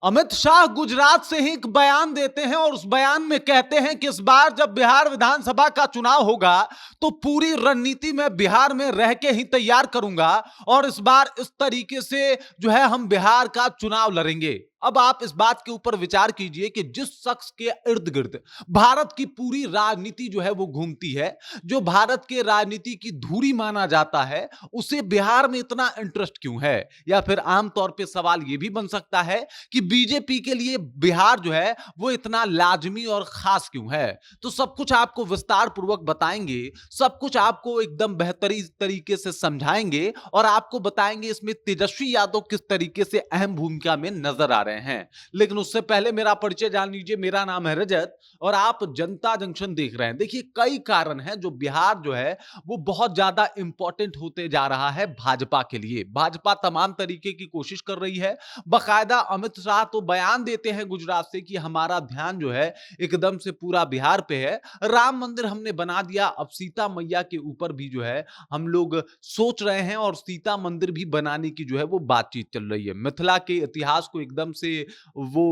अमित शाह गुजरात से ही एक बयान देते हैं और उस बयान में कहते हैं कि इस बार जब बिहार विधानसभा का चुनाव होगा तो पूरी रणनीति मैं बिहार में रह के ही तैयार करूंगा और इस बार इस तरीके से जो है हम बिहार का चुनाव लड़ेंगे। अब आप इस बात के ऊपर विचार कीजिए कि जिस शख्स के इर्द गिर्द भारत की पूरी राजनीति जो है वो घूमती है, जो भारत के राजनीति की धुरी माना जाता है, उसे बिहार में इतना इंटरेस्ट क्यों है? या फिर आमतौर पे सवाल यह भी बन सकता है कि बीजेपी के लिए बिहार जो है वो इतना लाजमी और खास क्यों है? तो सब कुछ आपको विस्तार पूर्वक बताएंगे, सब कुछ आपको एकदम बेहतरीन तरीके से समझाएंगे और आपको बताएंगे इसमें तेजस्वी यादव किस तरीके से अहम भूमिका में नजर आ रहे हैं। लेकिन उससे पहले मेरा परिचय जान लीजिए। मेरा नाम है रजत और आप जनता जंक्शन देख रहे हैं। देखिए, कई कारण हैं जो बिहार जो है वो बहुत ज्यादा इंपॉर्टेंट होते जा रहा है भाजपा के लिए। भाजपा तमाम तरीके की कोशिश कर रही है। बाकायदा अमित शाह तो बयान देते हैं गुजरात से कि हमारा ध्यान जो है एकदम से पूरा बिहार पे है। राम मंदिर हमने बना दिया, अब सीता मैया के ऊपर भी जो है हम लोग सोच रहे हैं और सीता मंदिर भी बनाने की जो है वो बातचीत चल रही है। मिथिला के इतिहास को एकदम से वो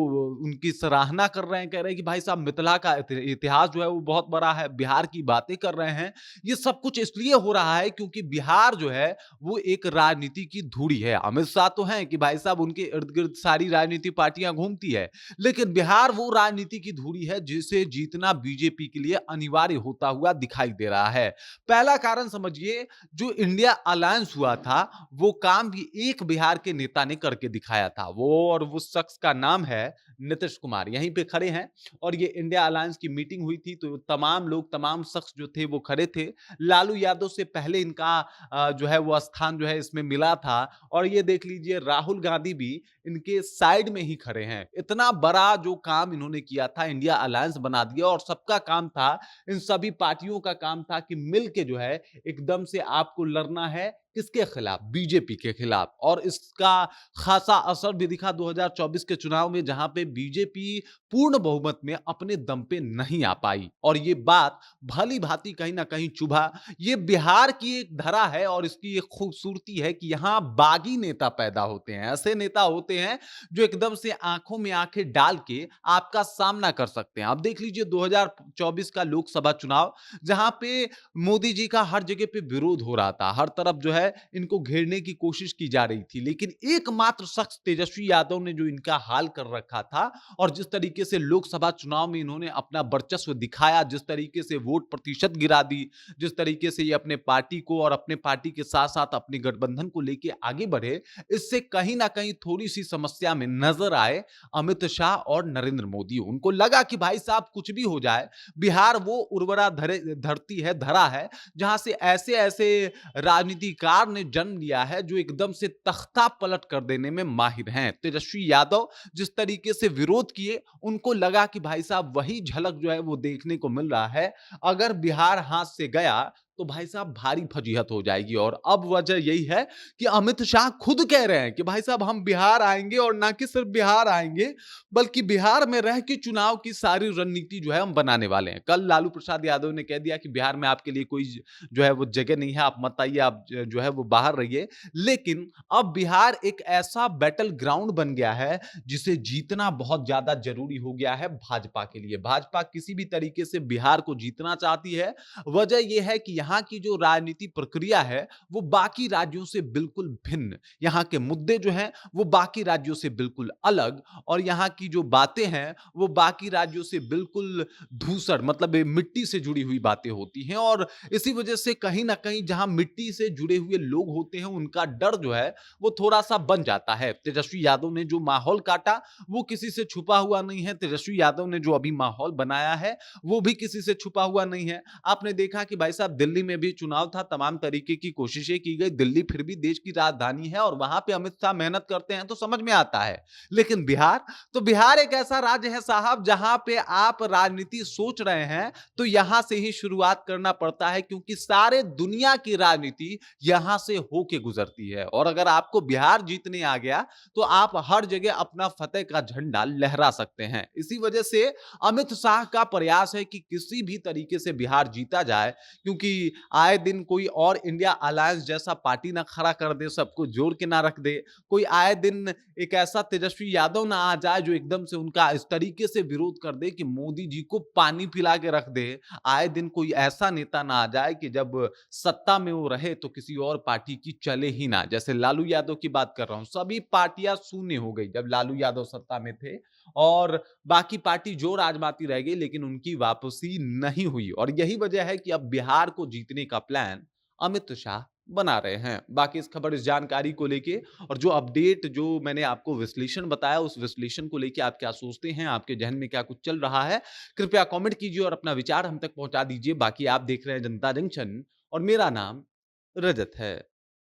उनकी सराहना कर रहे हैं, कह रहे हैं कि भाई साहब मिथिला का इतिहास जो है वो बहुत बड़ा है। बिहार की बातें कर रहे हैं। ये सब कुछ इसलिए हो रहा है क्योंकि बिहार जो है वो एक राजनीति की धुरी है। अमित शाह तो हैं कि भाई साहब उनके इर्द गिर्द सारी राजनीति पार्टियां घूमती है, लेकिन बिहार वो राजनीति की धुरी है जिसे जीतना बीजेपी के लिए अनिवार्य होता हुआ दिखाई दे रहा है। पहला कारण समझिए, जो इंडिया अलायंस हुआ था वो काम भी एक बिहार के नेता ने करके दिखाया था। वो और वो शख्स का नाम है नीतीश कुमार। यहीं पे खड़े हैं और ये इंडिया अलायंस की मीटिंग हुई थी तो तमाम लोग, तमाम शख्स जो थे वो खड़े थे। लालू यादव से पहले इनका जो है वो स्थान जो है इसमें मिला था और ये देख लीजिए राहुल गांधी भी इनके साइड में ही खड़े हैं। इतना बड़ा जो काम इन्होंने किया था, इंडिया अलायंस बना दिया और सबका काम था, इन सभी पार्टियों का काम था कि मिलके जो है एकदम से आपको लड़ना है किसके खिलाफ? बीजेपी के खिलाफ। और इसका खासा असर भी दिखा 2024 के चुनाव में, जहां पे बीजेपी पूर्ण बहुमत में अपने दम पे नहीं आ पाई और ये बात भली भांति कहीं ना कहीं चुभा। ये बिहार की एक धरा है और इसकी एक खूबसूरती है कि यहां बागी नेता पैदा होते हैं। ऐसे नेता होते हैं जो एकदम से आंखों में आंखें डाल के आपका सामना कर सकते हैं। आप देख लीजिए 2024 का लोकसभा चुनाव, जहां पे मोदी जी का हर जगह पे विरोध हो रहा था, हर तरफ जो है इनको घेरने की कोशिश की जा रही थी, लेकिन एकमात्र शख्स तेजस्वी यादव ने जो इनका हाल कर रखा था और जिस तरीके से लोकसभा चुनाव में इन्होंने अपना वर्चस्व दिखाया, जिस तरीके से वोट प्रतिशत गिरा दी, जिस तरीके से ये अपने पार्टी को और अपने पार्टी के साथ साथ अपने गठबंधन को लेके आगे बढ़े, इससे कहीं ना कहीं थोड़ी सी समस्या में नजर आए अमित शाह और नरेंद्र मोदी। उनको लगा कि भाई साहब कुछ भी हो जाए, बिहार वो उर्वरा धरती है, धरा है, जहां से ऐसे ऐसे राजनीतिकार ने जन्म लिया है जो एकदम से तख्ता पलट कर देने में माहिर हैं। तेजस्वी यादव जिस तरीके से विरोध किए, उनको लगा कि भाई साहब वही झलक जो है वो देखने को मिल रहा है। अगर बिहार हाथ से गया तो भाई साहब भारी फजीहत हो जाएगी। और अब वजह यही है कि अमित शाह खुद कह रहे हैं कि भाई साहब हम बिहार आएंगे और ना कि सिर्फ बिहार आएंगे बल्कि बिहार में रह के चुनाव की सारी रणनीति जो है हम बनाने वाले हैं। कल लालू प्रसाद यादव ने कह दिया कि बिहार में आपके लिए कोई जो है वो जगह नहीं है, आप मत आइए, आप जो है वो बाहर रहिए। लेकिन अब बिहार एक ऐसा बैटल ग्राउंड बन गया है जिसे जीतना बहुत ज्यादा जरूरी हो गया है भाजपा के लिए। भाजपा किसी भी तरीके से बिहार को जीतना चाहती है। वजह यह है कि यहाँ की जो राजनीति प्रक्रिया है वो बाकी राज्यों से बिल्कुल भिन्न, यहाँ के मुद्दे जो हैं वो बाकी राज्यों से बिल्कुल अलग और यहाँ की जो बातें हैं वो बाकी राज्यों से बिल्कुल धूसर, मतलब मिट्टी से जुड़ी हुई बातें होती हैं। और इसी वजह से कहीं ना कहीं जहां मिट्टी से जुड़े हुए लोग होते हैं उनका डर जो है वो थोड़ा सा बन जाता है। तेजस्वी यादव ने जो माहौल काटा वो किसी से छुपा हुआ नहीं है। तेजस्वी यादव ने जो अभी माहौल बनाया है वो भी किसी से छुपा हुआ नहीं है। आपने देखा कि भाई साहब दिल्ली में भी चुनाव था, तमाम तरीके की कोशिशें की गई, दिल्ली फिर भी देश की राजधानी है और वहां पे अमित शाह मेहनत करते हैं तो समझ में आता है। लेकिन बिहार, तो बिहार एक ऐसा राज्य है साहब जहां पे आप राजनीति सोच रहे हैं तो यहां से ही शुरुआत करना पड़ता है, क्योंकि सारे दुनिया की राजनीति यहां से होके गुजरती है। और अगर आपको बिहार जीतने आ गया तो आप हर जगह अपना फतेह का झंडा लहरा सकते हैं। इसी वजह से अमित शाह का प्रयास है कि किसी भी तरीके से बिहार जीता जाए, क्योंकि कि आए दिन कोई और इंडिया अलायंस जैसा पार्टी ना खड़ा कर दे, सबको जोड़ के ना रख दे। कोई आए दिन एक ऐसा तेजस्वी यादव ना आ जाए जो एकदम से उनका इस तरीके से विरोध कर दे कि मोदी जी को पानी पिला के रख दे। आए दिन कोई ऐसा नेता ना आ जाए कि जब सत्ता में वो रहे तो किसी और पार्टी की चले ही ना। जैसे लालू यादव की बात कर रहा हूं, सभी पार्टियां शून्य हो गई जब लालू यादव सत्ता में थे, और बाकी पार्टी जो राजमाती रह गई, लेकिन उनकी वापसी नहीं हुई। और यही वजह है कि अब बिहार को जीतने का प्लान अमित शाह बना रहे हैं। बाकी इस खबर, इस जानकारी को लेके और जो अपडेट, जो मैंने आपको विश्लेषण बताया, उस विश्लेषण को लेके आप क्या सोचते हैं, आपके जहन में क्या कुछ चल रहा है, कृपया कमेंट कीजिए और अपना विचार हम तक पहुंचा दीजिए। बाकी आप देख रहे हैं जनता जंक्शन और मेरा नाम रजत है।